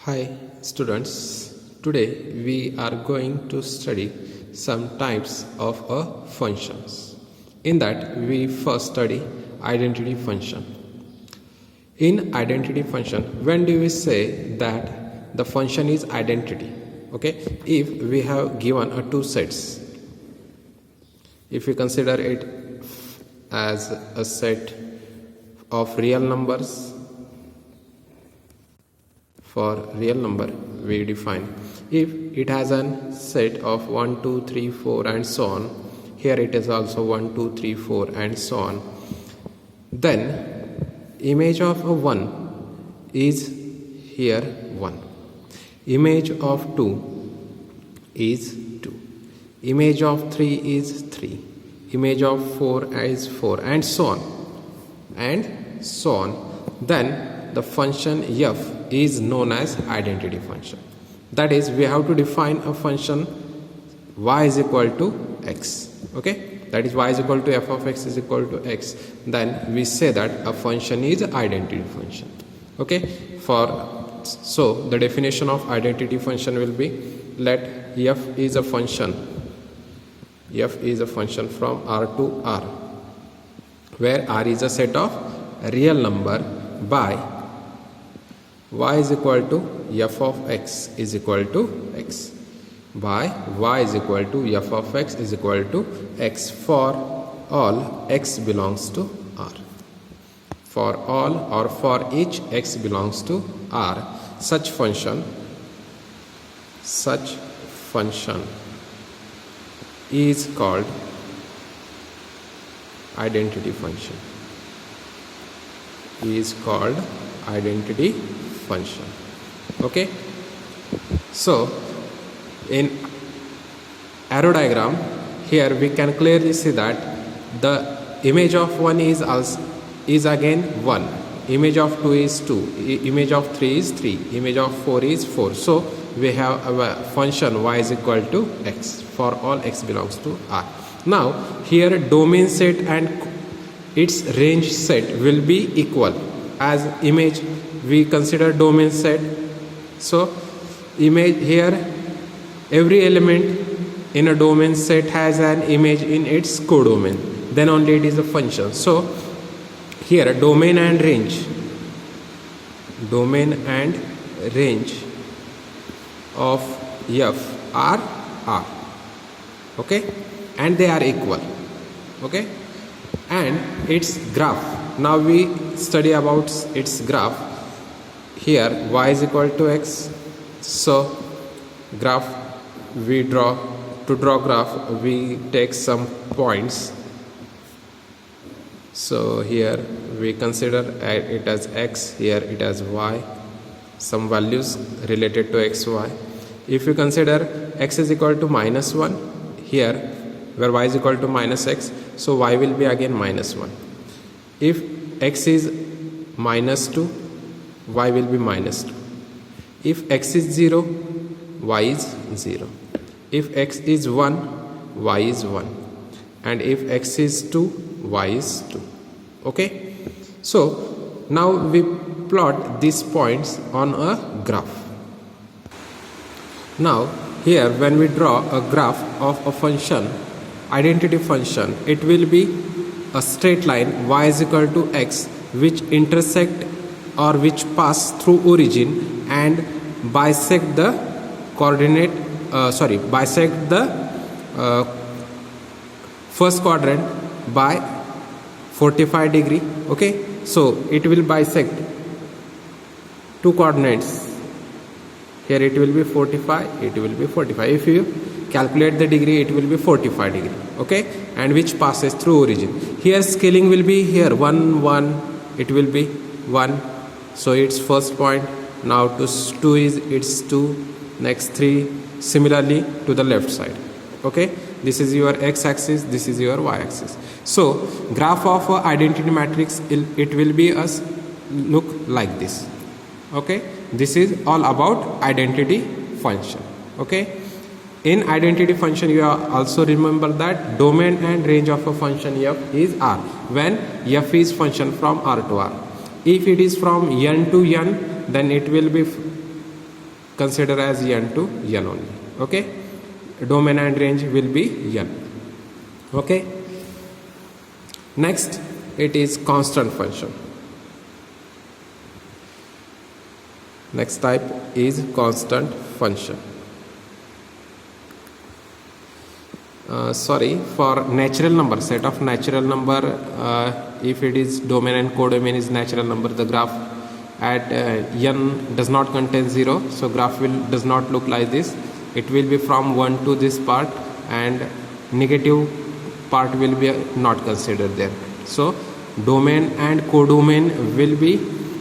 Hi students, today we are going to study some types of functions. In that we first study identity function. In identity function, when do we say that the function is identity? Okay, if we have given two sets, if we consider it as a set of real numbers. For real number we define if it has a set of 1 2 3 4 and so on. Here it is also 1 2 3 4 and so on. Then image of a 1 is here 1, image of 2 is 2, image of 3 is 3, image of 4 is 4, and so on and so on. Then the function f is known as identity function. That is, we have to define a function y is equal to x. Okay, that is y is equal to f of x is equal to x. Then we say that a function is identity function. Okay, so the definition of identity function will be, let f is a function from R to R, where R is a set of real number by y is equal to f of x is equal to x, by y is equal to f of x is equal to x for all x belongs to R. For all or for each x belongs to R, such function is called identity function. Function. Okay, so in arrow diagram here we can clearly see that the image of 1 is again 1, image of 2 is 2, image of 3 is 3, image of 4 is 4. So we have a function y is equal to x for all x belongs to R. Now here domain set and its range set will be equal. As image we consider domain set, so image here, every element in a domain set has an image in its codomain, then only it is a function. So here domain and range of f are R. Okay, and they are equal. Okay, and its graph, now we study about its graph. Here y is equal to x, so graph we draw. To draw graph we take some points. So here we consider it as x, here it as y, some values related to xy. If you consider x is equal to minus 1 here, where y is equal to minus x, so y will be again minus 1. If x is minus 2, y will be minus 2. If x is 0, y is 0. If x is 1, y is 1. And if x is 2, y is 2. Okay, so now we plot these points on a graph. Now here when we draw a graph of a function, identity function, it will be a straight line y is equal to x, which intersect or which pass through origin and bisect the first quadrant by 45 degree. Okay, so it will bisect two coordinates. Here it will be 45, it will be 45. If you calculate the degree, it will be 45 degree. Okay, and which passes through origin. Here scaling will be here 1 1, it will be 1. So its first point, now to 2 is its 2, next 3, similarly to the left side. Okay, this is your x-axis, this is your y-axis. So graph of identity matrix, it will be look like this. Okay, this is all about identity function. Okay, in identity function you also remember that domain and range of a function f is R, when f is function from R to R. If it is from n to n, then it will be consider as n to n only. Okay, domain and range will be n. Okay, next it is constant function. Next type is constant function. For natural number, set of natural number, if it is domain and codomain is natural number, the graph at n does not contain 0, so graph does not look like this. It will be from 1 to this part, and negative part will be not considered there. So domain and codomain will be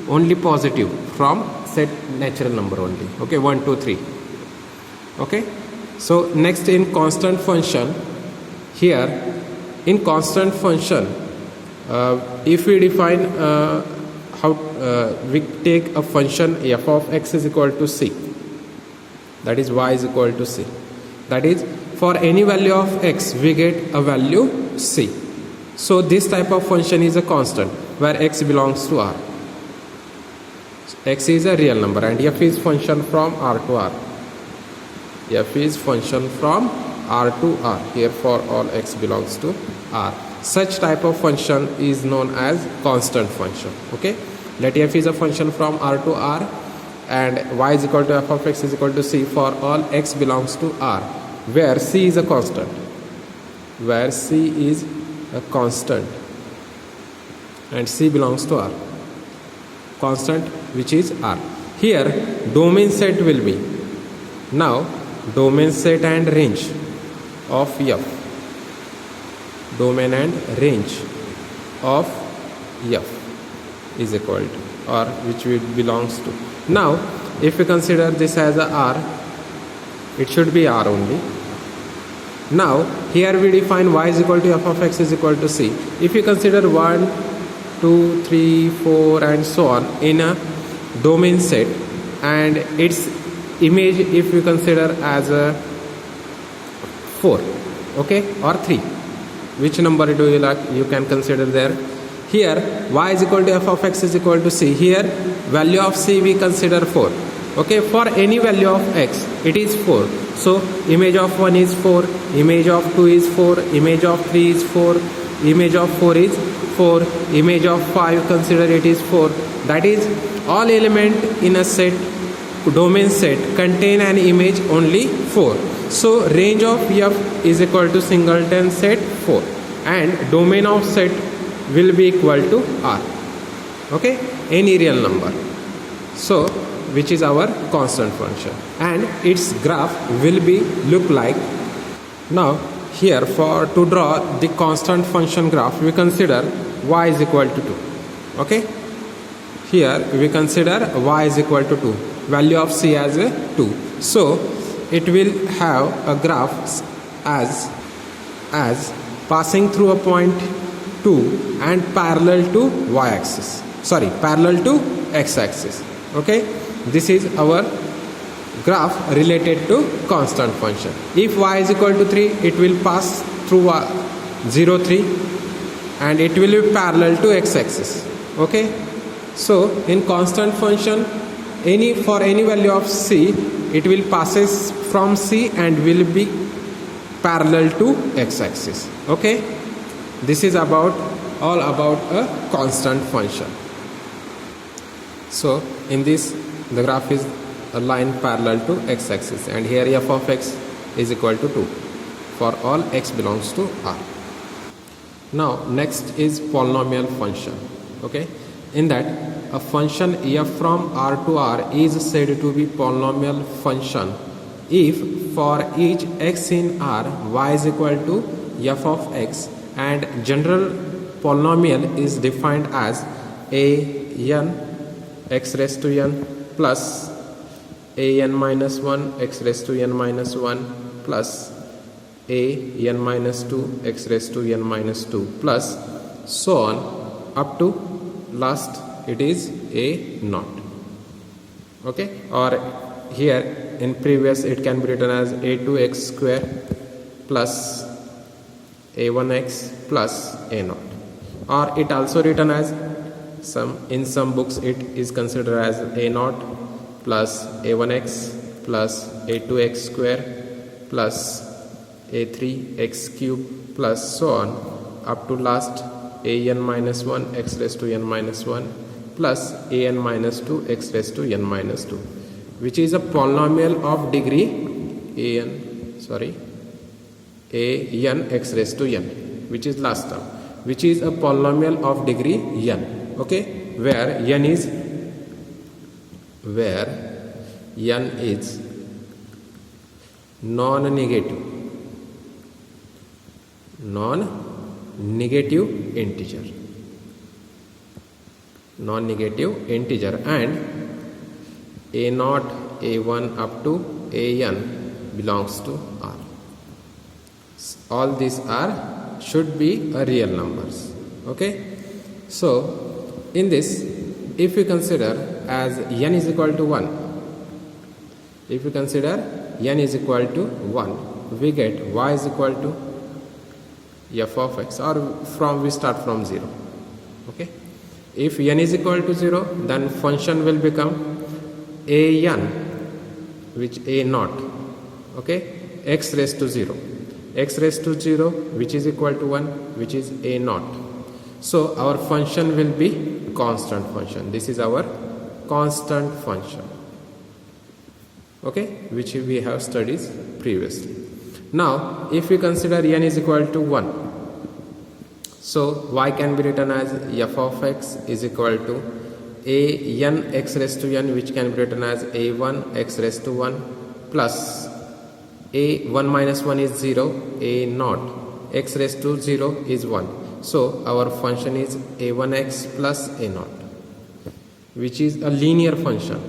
only positive from set natural number only. Okay, 1 2 3. Okay, so next in constant function, here in constant function, if we define we take a function f of x is equal to c, that is y is equal to c, that is for any value of x we get a value c. So this type of function is a constant where x belongs to r. X is a real number and f is function from r to r. F is function from r to r, here for all x belongs to r. Such type of function is known as constant function. Okay, let f is a function from r to r and y is equal to f of x is equal to c for all x belongs to r, where c is a constant, where c is a constant and c belongs to r, constant which is r. Here domain set will be, now domain set and range of f, domain and range of f is equal to, or which it belongs to. Now if we consider this as a r, it should be r only. Now here we define y is equal to f of x is equal to c. If you consider 1 2 3 4 and so on in a domain set, and its image if you consider as a 4, okay, or 3, which number do you like, you can consider there. Here y is equal to f of x is equal to c, here value of c we consider 4. Okay, for any value of x it is 4, so image of 1 is 4, image of 2 is 4, image of 3 is 4, image of 4 is 4, image of 5 consider it is 4. That is all element in a set, domain set, contain an image only 4. So range of f is equal to singleton set 4 and domain of set will be equal to r. Okay, any real number. So which is our constant function, and its graph will be look like. Now here for to draw the constant function graph we consider y is equal to 2. Okay, here we consider y is equal to 2, value of c as a 2, so it will have a graph as passing through a point 2 and parallel to y axis, parallel to x axis. Okay, this is our graph related to constant function. If y is equal to 3, it will pass through 0 3 and it will be parallel to x axis. Okay, so in constant function, for any value of c, it will passes from c and will be parallel to x axis. Okay, this is all about a constant function. So in this the graph is a line parallel to x axis, and here f of x is equal to 2 for all x belongs to r. Now next is polynomial function. Okay, in that a function f from r to r is said to be polynomial function if for each x in r y is equal to f of x, and general polynomial is defined as a n x raised to n plus a n minus 1 x raised to n minus 1 plus a n minus 2 x raised to n minus 2 plus so on up to last it is a naught. Okay, or here in previous it can be written as a2x square plus a1x plus a naught, or it also written as in some books it is considered as a naught plus a1x plus a2x square plus a3x cube plus so on up to last an minus 1 x raised to n minus 1 plus an minus 2 x raised to n minus 2, which is a polynomial of degree an x raised to n, which is last term, which is a polynomial of degree n, okay, where n is non-negative integer, and a0 a1 up to an belongs to R. All these should be a real numbers, okay. So in this, if we consider as n is equal to 1, we get y is equal to f of x, or we start from 0, okay. If n is equal to 0, then function will become an, which a0, okay, x raised to 0, which is equal to 1, which is a0. So our function will be constant function. This is our constant function, okay, which we have studied previously. Now if we consider n is equal to 1, so y can be written as f of x is equal to an x raised to n, which can be written as a1 x raised to 1 plus a1 minus 1 is 0, a0 x raised to 0 is 1. So our function is a1x plus a0, which is a linear function,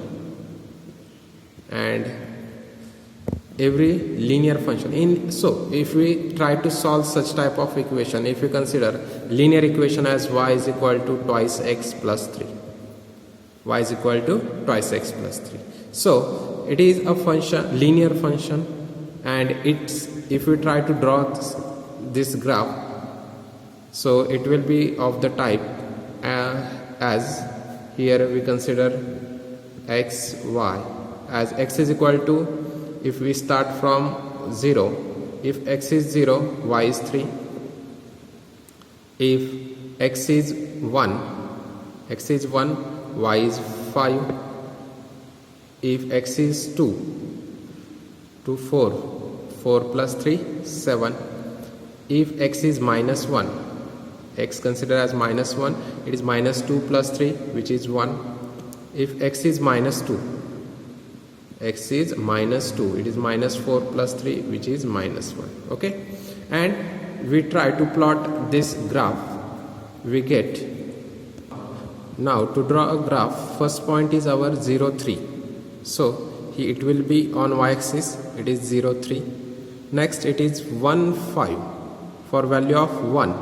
and every linear function so if we try to solve such type of equation, if we consider linear equation as y is equal to twice x plus 3, so it is a linear function, and if we try to draw this graph, so it will be of the type as here we consider x y as x is equal to, if we start from 0, if x is 0, y is 3, if x is 1, y is 5, if x is 2, 4 plus 3 7, if x is minus 1, x consider as minus 1, it is minus 2 plus 3, which is 1. If x is minus 2, it is minus 4 plus 3, which is minus 1, okay. And we try to plot this graph, we get, now to draw a graph, first point is our 0 3, so it will be on y-axis, it is 0 3. Next it is 1 5, for value of 1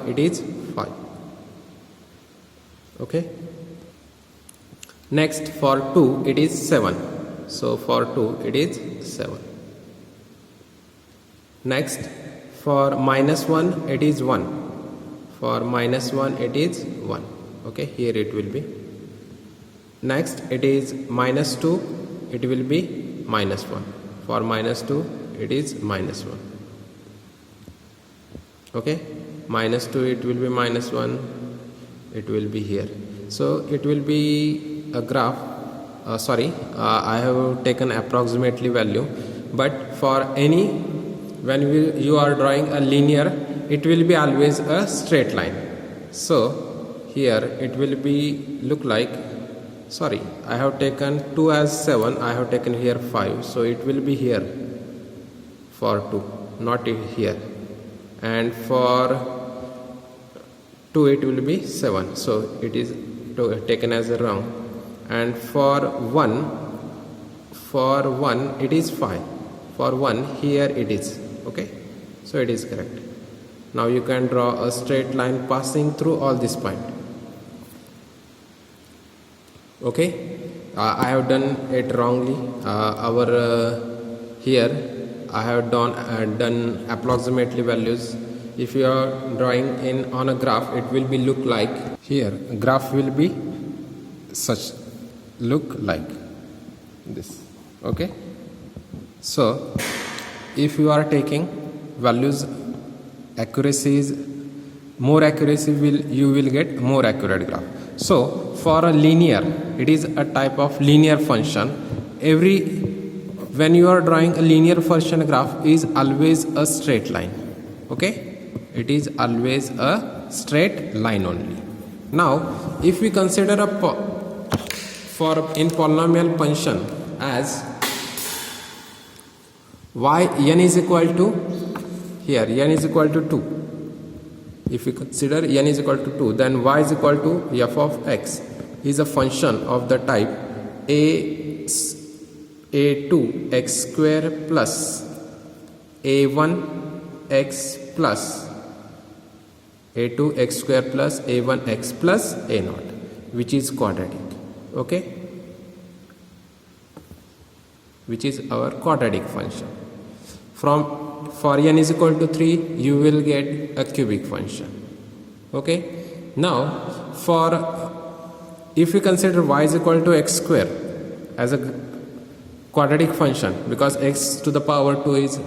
it is 5, okay. Next for 2 it is 7, so for 2 it is 7. Next for minus 1 it is 1, okay, here it will be. Next it is minus 2, it will be minus 1, for minus 2 it is minus 1, okay. Minus 2 it will be minus 1, it will be here. So it will be a graph, I have taken approximately value, but for any, when you are drawing a linear, it will be always a straight line. So here it will be look like, I have taken 2 as 7, I have taken here 5, so it will be here for 2, not here, and for 2 it will be 7, so it is taken as a wrong. And for 1 it is 5, for 1 here it is, okay, so it is correct. Now you can draw a straight line passing through all this point, okay. I have done it wrongly, here I have done approximately values. If you are drawing on a graph, it will be look like, here graph will be such look like, this. Okay, so if you are taking values, accuracies, more accuracy you will get more accurate graph. So for a linear, it is a type of linear function. When you are drawing a linear function, graph is always a straight line. Okay, it is always a straight line only. Now if we consider in polynomial function as n is equal to, here n is equal to 2. If we consider n is equal to 2, then y is equal to f of x is a function of the type a2 x square plus a1 x plus a2 x square plus a1 x plus a naught, which is quadratic. Okay, which is our quadratic function. For n is equal to 3, you will get a cubic function. Okay, now if we consider y is equal to x square as a quadratic function, because x to the power 2 is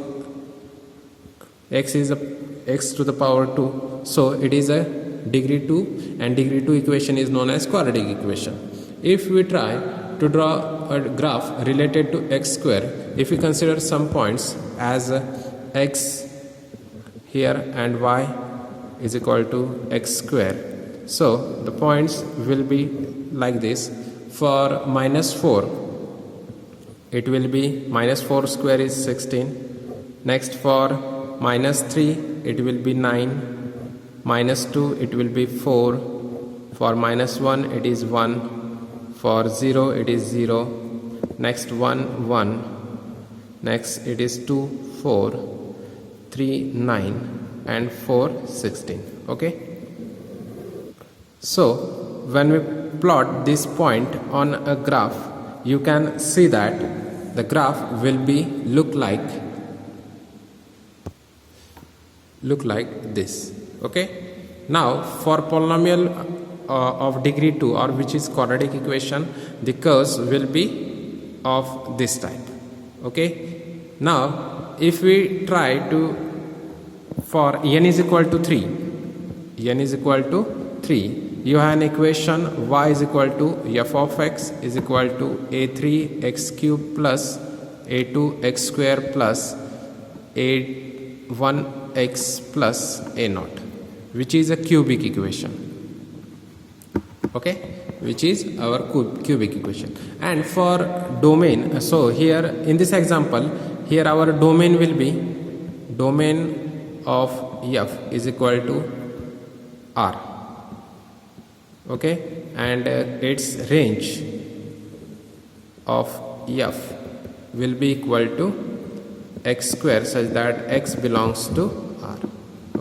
x to the power 2, so it is a degree 2, and degree 2 equation is known as quadratic equation. If we try to draw a graph related to x square, if we consider some points as x here and y is equal to x square, so the points will be like this. For -4, it will be -4 square is 16. Next for -3, it will be 9. -2, it will be 4. For -1, it is 1. For 0, it is 0. Next 1, 1. Next it is 2, 4, 3, 9, and 4, 16. Okay, so when we plot this point on a graph, you can see that the graph will be look like this. Okay, now for polynomial of degree 2, or which is quadratic equation, the curves will be of this type. Okay, now if we try to, for n is equal to 3, you have an equation y is equal to f of x is equal to a3 x cube plus a2 x square plus a1 x plus a naught, which is a cubic equation. Okay, which is our cubic equation. And for domain, so here in this example, here our domain will be domain of f is equal to R. Okay, and its range of f will be equal to x square, such that x belongs to R.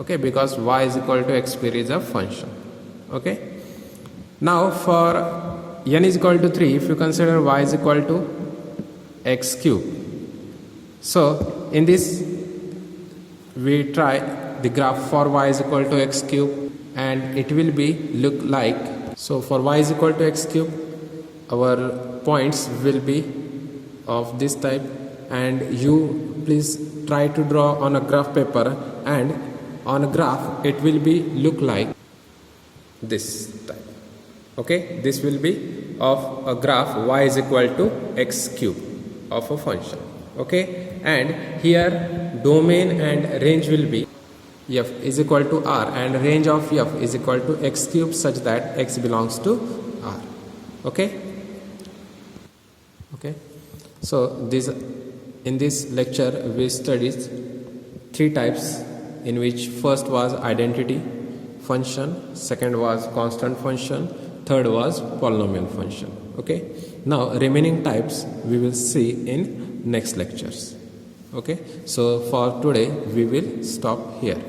Okay, because y is equal to x square is a function. Okay, now for n is equal to 3, if you consider y is equal to x cube, so in this we try the graph for y is equal to x cube, and it will be look like, so for y is equal to x cube, our points will be of this type, and you please try to draw on a graph paper, and on a graph it will be look like this type. Okay, this will be of a graph y is equal to x cube of a function. Okay, and here domain and range will be f is equal to R, and range of f is equal to x cube, such that x belongs to R. Okay, so in this lecture we studied 3 types, in which first was identity function, second was constant function, third was polynomial function. Okay, now remaining types we will see in next lectures. Okay, so for today we will stop here.